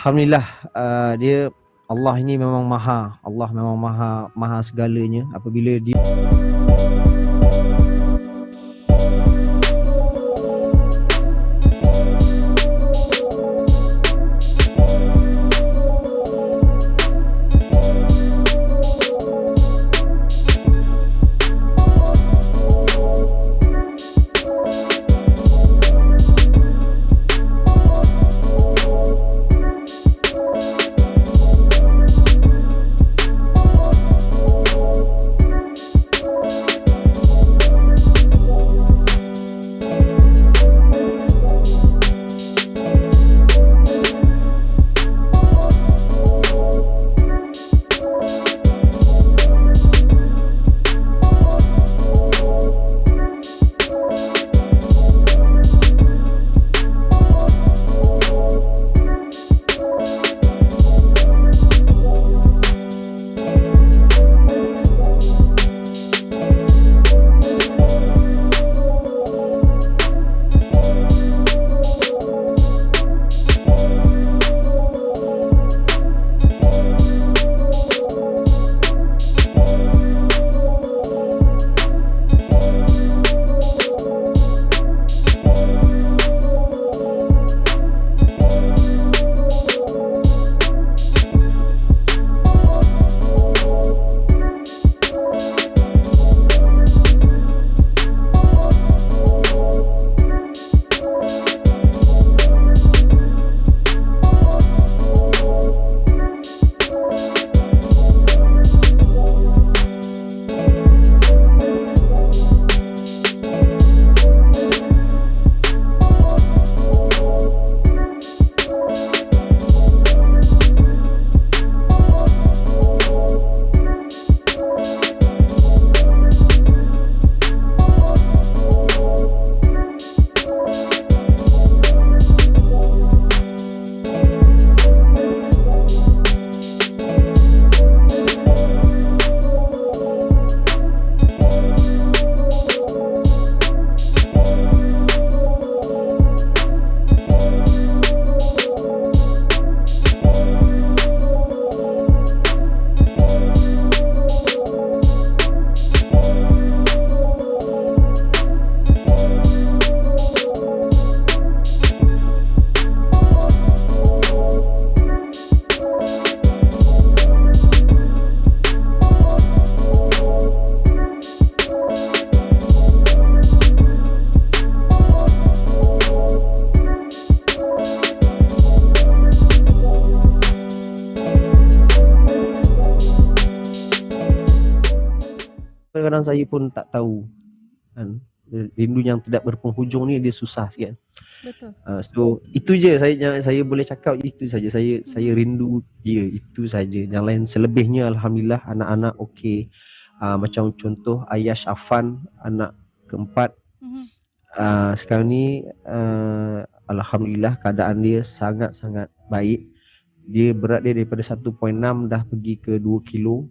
Alhamdulillah, dia Allah ini memang maha. Allah memang maha segalanya. Apabila dia kadang-kadang saya pun tak tahu kan. Rindu yang tidak berpenghujung ni dia susah sikit. Betul. So itu je saya boleh cakap, itu saja. Saya rindu dia, itu saja. Yang lain selebihnya alhamdulillah anak-anak okey. Macam contoh ayah Syafan, anak keempat. Sekarang ni alhamdulillah keadaan dia sangat-sangat baik. Dia berat dia daripada 1.6 dah pergi ke 2 kilo.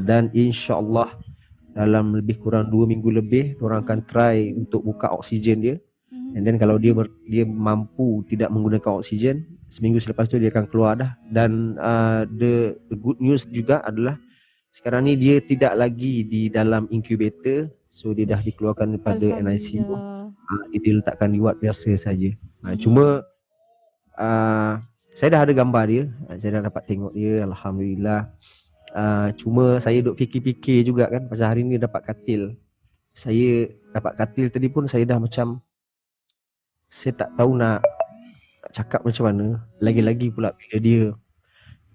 Dan insya-Allah dalam lebih kurang 2 minggu lebih diorang akan try untuk buka oksigen dia. And then kalau dia mampu tidak menggunakan oksigen, seminggu selepas tu dia akan keluar dah. Dan the good news juga adalah sekarang ni dia tidak lagi di dalam incubator. So dia dah dikeluarkan daripada NICU. Dia diletakkan di ward biasa saja. Cuma saya dah ada gambar dia. Saya dah dapat tengok dia, alhamdulillah. Cuma saya duk fikir-fikir juga kan, pasal hari ni dapat katil. Saya dapat katil tadi pun saya dah macam, saya tak tahu nak cakap macam mana. Lagi-lagi pula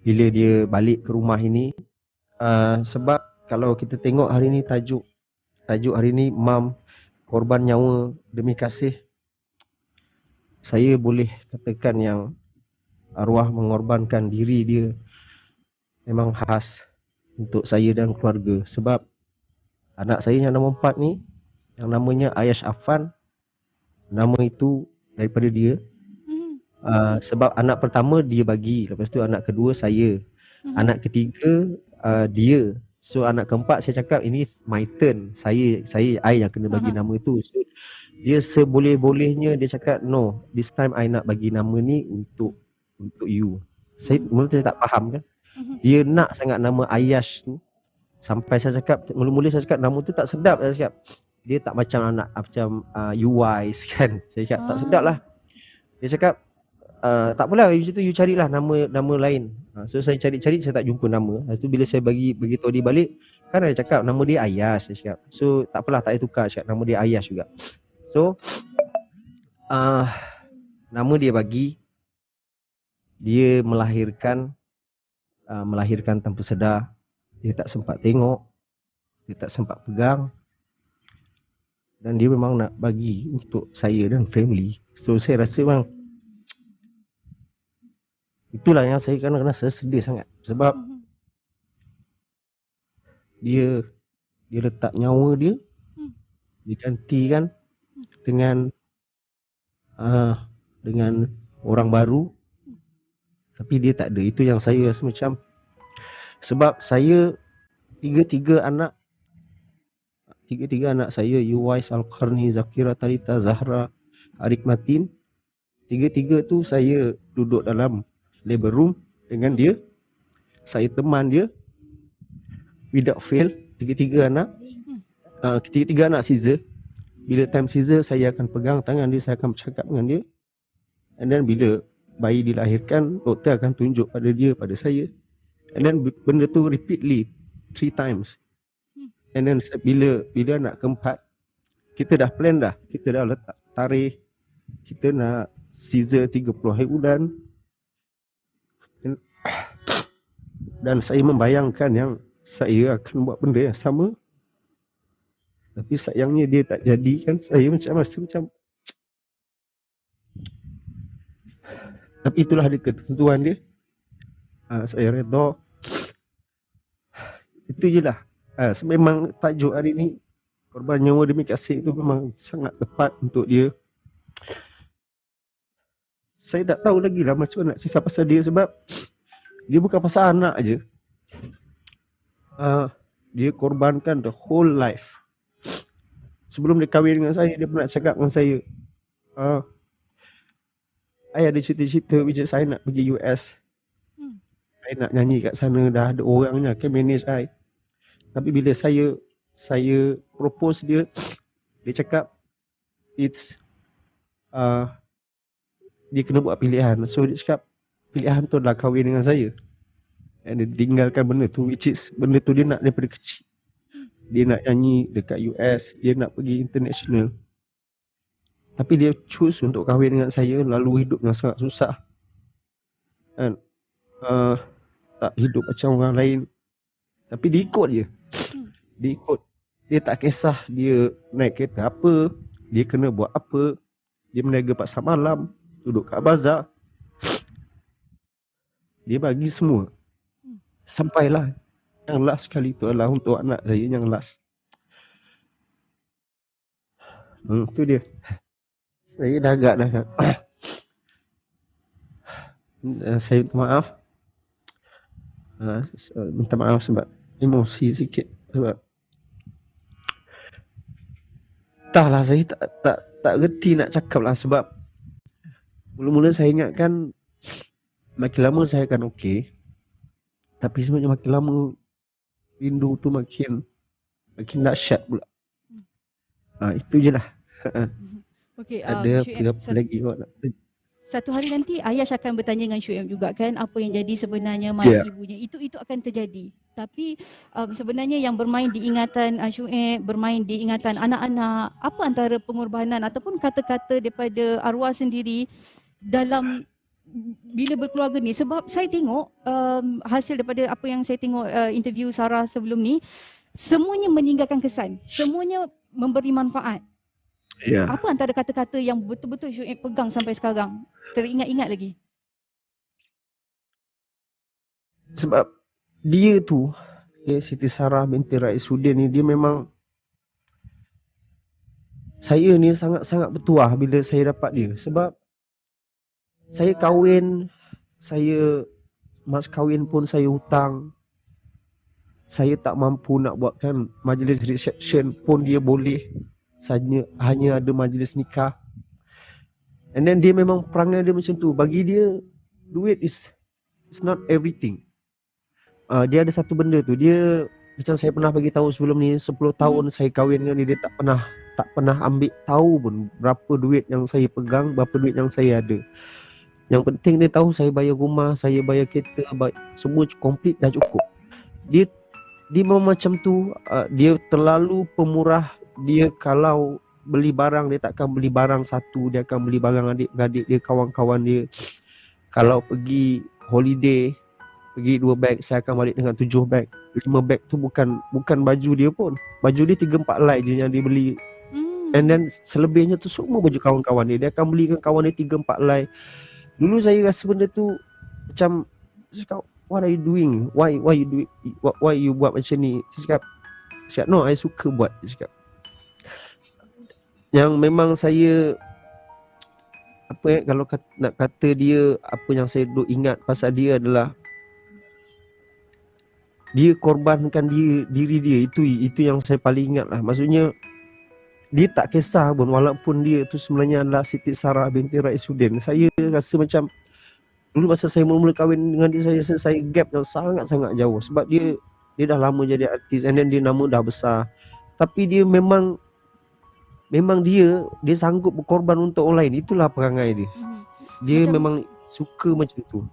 bila dia balik ke rumah ini. Sebab kalau kita tengok hari ni tajuk hari ni, Mam Korban Nyawa Demi Kasih. Saya boleh katakan yang arwah mengorbankan diri dia memang khas untuk saya dan keluarga. Sebab anak saya yang nombor 4 ni, yang namanya Ayash Afan, nama itu daripada dia. Sebab anak pertama dia bagi, lepas tu anak kedua saya, anak ketiga dia. So anak keempat saya cakap ini my turn, I yang kena bagi nama itu. So dia seboleh-bolehnya dia cakap no, this time I nak bagi nama ni untuk untuk you. Mula saya tak faham kan. Mhm. Dia nak sangat nama Ayash tu. Sampai saya cakap, mula-mula saya cakap nama tu tak sedap. Saya cakap, dia tak macam anak macam UWise kan. Saya cakap tak sedap lah. Dia cakap, tak apalah, you carilah nama lain. So saya cari-cari, saya tak jumpa nama. Lepas tu bila saya bagi tahu dia balik, kan dia cakap nama dia Ayash. Saya cakap, so tak apalah, tak payah tukar. Saya cakap nama dia Ayash juga. So nama dia bagi, dia melahirkan tanpa sedar. Dia tak sempat tengok, dia tak sempat pegang, dan dia memang nak bagi untuk saya dan family. So saya rasa bang, itulah yang saya kadang-kadang saya sedih sangat. Sebab dia letak nyawa dia digantikan dengan orang baru, tapi dia tak ada. Itu yang saya rasa macam, sebab saya tiga-tiga anak saya, Yuwais, Al-Qarni, Zakira, Talita, Zahra, Arik Matin, tiga-tiga tu saya duduk dalam labor room dengan dia. Saya teman dia without fail, tiga-tiga anak. Tiga-tiga anak Caesar. Bila time Caesar, saya akan pegang tangan dia, saya akan bercakap dengan dia. And then bila bayi dilahirkan, doktor akan tunjuk pada dia, pada saya. And then benda tu repeatedly 3 times. And then bila anak keempat, kita dah plan dah. Kita dah letak tarikh. Kita nak Caesar 30 hari bulan. Dan saya membayangkan yang saya akan buat benda yang sama. Tapi sayangnya dia tak jadi kan. Saya macam rasa macam, tapi itulah dia ketentuan dia. Saya redha. Itu je lah. Memang tajuk hari ni, korban nyawa demi kasih, itu memang sangat tepat untuk dia. Saya tak tahu lagi lah macam mana nak cakap pasal dia, sebab dia bukan pasal anak je. Dia korbankan the whole life. Sebelum dia kahwin dengan saya, dia pernah cakap dengan saya, saya ada cita-cita bila saya nak pergi US. Saya nak nyanyi kat sana, dah ada orangnya akan manage saya. Tapi bila saya propose dia cakap it's dia kena buat pilihan. So dia cakap pilihan tu adalah kahwin dengan saya. Dan dia tinggalkan benda tu, which is benda tu dia nak daripada kecil. Dia nak nyanyi dekat US, dia nak pergi international. Tapi dia choose untuk kahwin dengan saya, lalu hidup yang sangat susah. Kan? Tak hidup macam orang lain. Tapi dia ikut je. Dia ikut. Dia tak kisah dia naik kereta apa, dia kena buat apa. Dia meniaga pasar malam, duduk kat bazar. Dia bagi semua. Sampailah yang last sekali tu adalah untuk anak saya yang last. Tu dia. Saya dah agak dah. Saya minta maaf. Minta maaf sebab emosi sikit. Sebab entahlah, saya tak reti nak cakap lah. Sebab mula-mula saya ingatkan makin lama saya akan okey. Tapi sebenarnya makin lama rindu tu makin dahsyat pula. Itu je lah. Okay, ada apa lagi awak nak? Satu hari nanti Ayash akan bertanya dengan Syuib juga kan, apa yang jadi sebenarnya mayat ibunya. Itu akan terjadi. Tapi sebenarnya yang bermain di ingatan Syuib, bermain di ingatan anak-anak, apa antara pengorbanan ataupun kata-kata daripada arwah sendiri dalam bila berkeluarga ni. Sebab saya tengok hasil daripada apa yang saya tengok interview Sarah sebelum ni, semuanya meninggalkan kesan, semuanya memberi manfaat. Apa antara kata-kata yang betul-betul Syuib pegang sampai sekarang, teringat-ingat lagi? Sebab dia tu, Siti Sarah binti Raisuddin ni, dia memang, saya ni sangat-sangat bertuah bila saya dapat dia. Sebab saya kahwin, mas kahwin pun saya hutang. Saya tak mampu nak buatkan majlis reception pun dia boleh. Hanya ada majlis nikah. And then dia memang perangai dia macam tu. Bagi dia, duit is not everything. Dia ada satu benda tu, dia macam saya pernah bagi tahu sebelum ni, 10 tahun saya kahwin dengan dia tak pernah ambil tahu pun berapa duit yang saya pegang, berapa duit yang saya ada. Yang penting dia tahu saya bayar rumah, saya bayar kereta, semua komplit dah cukup. Dia memang macam tu. Dia terlalu pemurah. Dia kalau beli barang, dia takkan beli barang satu, dia akan beli barang adik-adik dia, kawan-kawan dia. Kalau pergi holiday, pergi 2 beg, saya akan balik dengan 7 beg. 5 beg tu bukan baju dia pun. Baju dia 3-4 helai je yang dia beli. And then selebihnya tu semua baju kawan-kawan dia. Dia akan belikan kawan dia 3-4 helai. Dulu saya rasa benda tu macam, cakap, what are you doing? Why you do it? Why you buat macam ni? Saya cakap no, I suka buat. Saya cakap, yang memang saya kalau nak kata dia, apa yang saya duk ingat pasal dia adalah dia korbankan diri dia. Itu yang saya paling ingat lah. Maksudnya dia tak kisah pun, walaupun dia tu sebenarnya adalah Siti Sarah binti Raisuddin. Saya rasa macam dulu masa saya mula-mula kahwin dengan dia, saya gap yang sangat-sangat jauh. Sebab dia dah lama jadi artis, and then dia nama dah besar. Tapi dia memang dia sanggup berkorban untuk orang lain. Itulah perangai dia. Dia memang suka macam tu.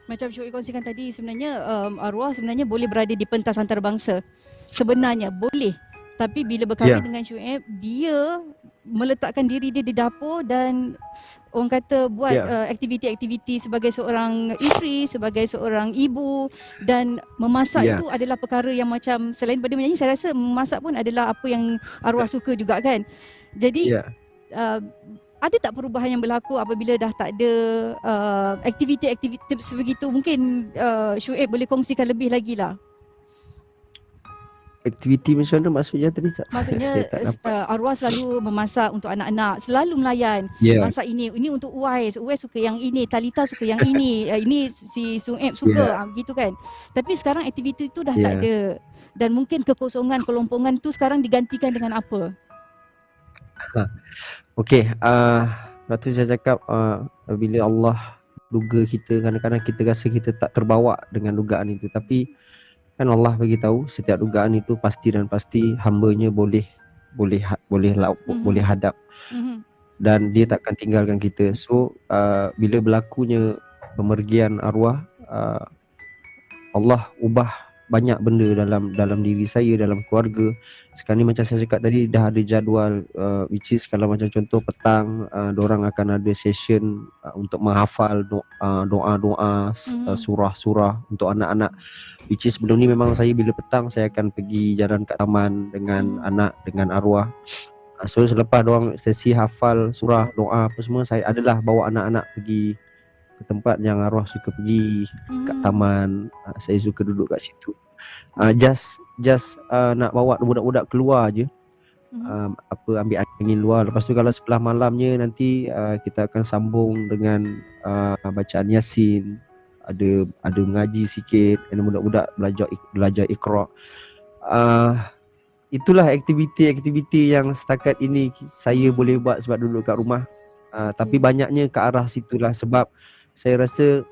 Macam Syuib kongsikan tadi, sebenarnya arwah sebenarnya boleh berada di pentas antarabangsa. Sebenarnya boleh. Tapi bila berkahwin dengan Syuib, dia meletakkan diri dia di dapur dan orang kata buat aktiviti-aktiviti sebagai seorang isteri, sebagai seorang ibu, dan memasak itu adalah perkara yang macam selain daripada menyanyi, saya rasa memasak pun adalah apa yang arwah suka juga kan. Jadi ada tak perubahan yang berlaku apabila dah tak ada aktiviti-aktiviti sebegitu? Mungkin Syuib boleh kongsikan lebih lagi lah. Aktiviti macam mana maksudnya tadi? Maksudnya arwah selalu memasak untuk anak-anak, selalu melayan. Masak ini untuk Uwais suka yang ini, Talita suka yang ini, ini si Syuib suka, gitu kan. Tapi sekarang aktiviti itu dah tak ada. Dan mungkin kekosongan, kelompongan tu sekarang digantikan dengan apa? Okey, lepas tu saya cakap bila Allah duga kita, kadang-kadang kita rasa kita tak terbawa dengan dugaan itu, tapi kan Allah bagi tahu setiap dugaan itu pasti dan pasti hamba-Nya boleh hadap, dan dia takkan tinggalkan kita. So bila berlakunya pemergian arwah, Allah ubah banyak benda dalam diri saya, dalam keluarga. Sekarang ni macam saya cakap tadi, dah ada jadual, which is kalau macam contoh petang, diorang akan ada session untuk menghafal doa-doa, surah-surah untuk anak-anak. Which is sebelum ni memang saya bila petang saya akan pergi jalan kat taman dengan anak, dengan arwah. So selepas diorang sesi hafal surah, doa apa semua, saya adalah bawa anak-anak pergi ke tempat yang arwah suka pergi, kat taman. Saya suka duduk kat situ. Just nak bawa budak-budak keluar je, ambil angin luar. Lepas tu kalau sebelah malamnya nanti kita akan sambung dengan bacaan Yasin, ada mengaji sikit, dan budak-budak belajar Iqra. Itulah aktiviti-aktiviti yang setakat ini saya boleh buat sebab duduk kat rumah. Tapi banyaknya ke arah situlah, sebab saya rasa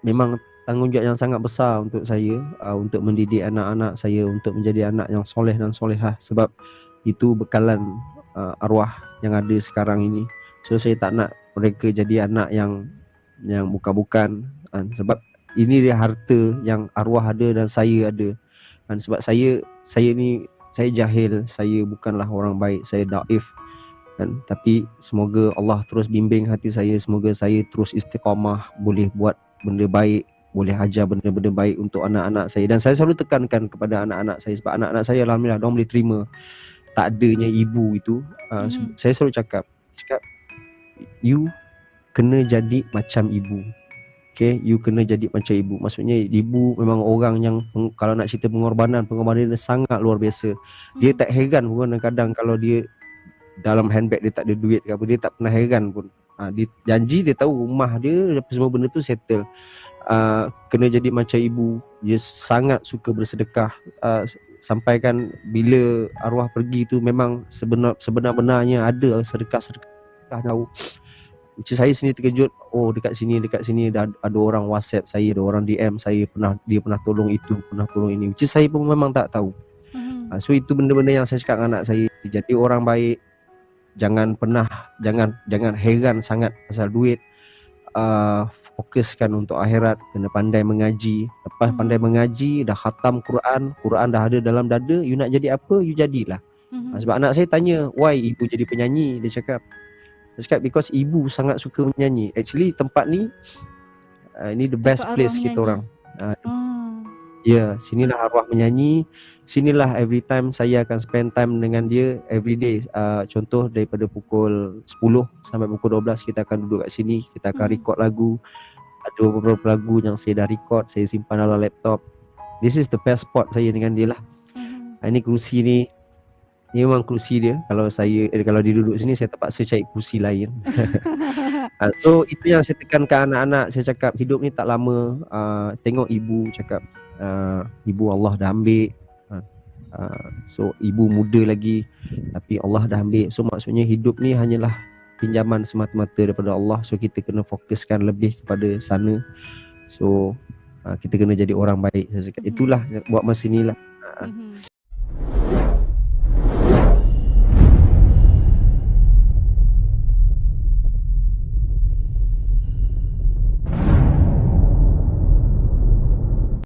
memang tanggungjawab yang sangat besar untuk saya, untuk mendidik anak-anak saya untuk menjadi anak yang soleh dan solehah, sebab itu bekalan arwah yang ada sekarang ini. So saya tak nak mereka jadi anak yang bukan-bukan, sebab ini dia harta yang arwah ada dan saya ada. Sebab saya ni jahil, saya bukanlah orang baik, saya daif. Tapi semoga Allah terus bimbing hati saya, semoga saya terus istiqamah, boleh buat benda baik, boleh ajar benda-benda baik untuk anak-anak saya. Dan saya selalu tekankan kepada anak-anak saya, sebab anak-anak saya alhamdulillah diorang boleh terima tak adanya ibu itu. Saya selalu cakap you kena jadi macam ibu. Okay, you kena jadi macam ibu. Maksudnya ibu memang orang yang kalau nak cerita pengorbanan dia sangat luar biasa. Dia tak heran pun kadang-kadang kalau dia dalam handbag dia tak ada duit ke apa, dia tak pernah heran pun. Dia janji, dia tahu rumah dia semua benda tu settle. Kena jadi macam ibu. Dia sangat suka bersedekah, sampaikan bila arwah pergi tu memang sebenar-benarnya ada sedekah tahu. Which is saya sendiri terkejut, oh dekat sini dah ada orang WhatsApp saya, ada orang DM saya, dia pernah tolong itu, pernah tolong ini, which is saya pun memang tak tahu. So itu benda-benda yang saya cakap dengan anak saya, jadi orang baik, jangan heran sangat pasal duit. Fokuskan untuk akhirat, kena pandai mengaji. Lepas pandai mengaji, dah khatam Quran dah ada dalam dada, you nak jadi apa, you jadilah. Sebab anak saya tanya, why ibu jadi penyanyi? Dia cakap because ibu sangat suka menyanyi. Actually tempat ni ini the best Tempat place arwah kita menyanyi. orang. Ya, sinilah arwah menyanyi. Sinilah every time saya akan spend time dengan dia every day. Contoh daripada pukul 10 sampai pukul 12 kita akan duduk kat sini, kita akan record lagu. Ada beberapa lagu yang saya dah record, saya simpan dalam laptop. This is the best spot saya dengan dia lah. Ini kerusi ni memang kerusi dia. Kalau dia duduk sini, saya terpaksa cari kerusi lain. So itu yang saya tekankan anak-anak. Saya cakap hidup ni tak lama. Tengok ibu cakap, ibu Allah dah ambil. So ibu muda lagi, tapi Allah dah ambil. So maksudnya hidup ni hanyalah pinjaman semata-mata daripada Allah. So kita kena fokuskan lebih kepada sana. So kita kena jadi orang baik. Saya cakap itulah buat masa ni lah.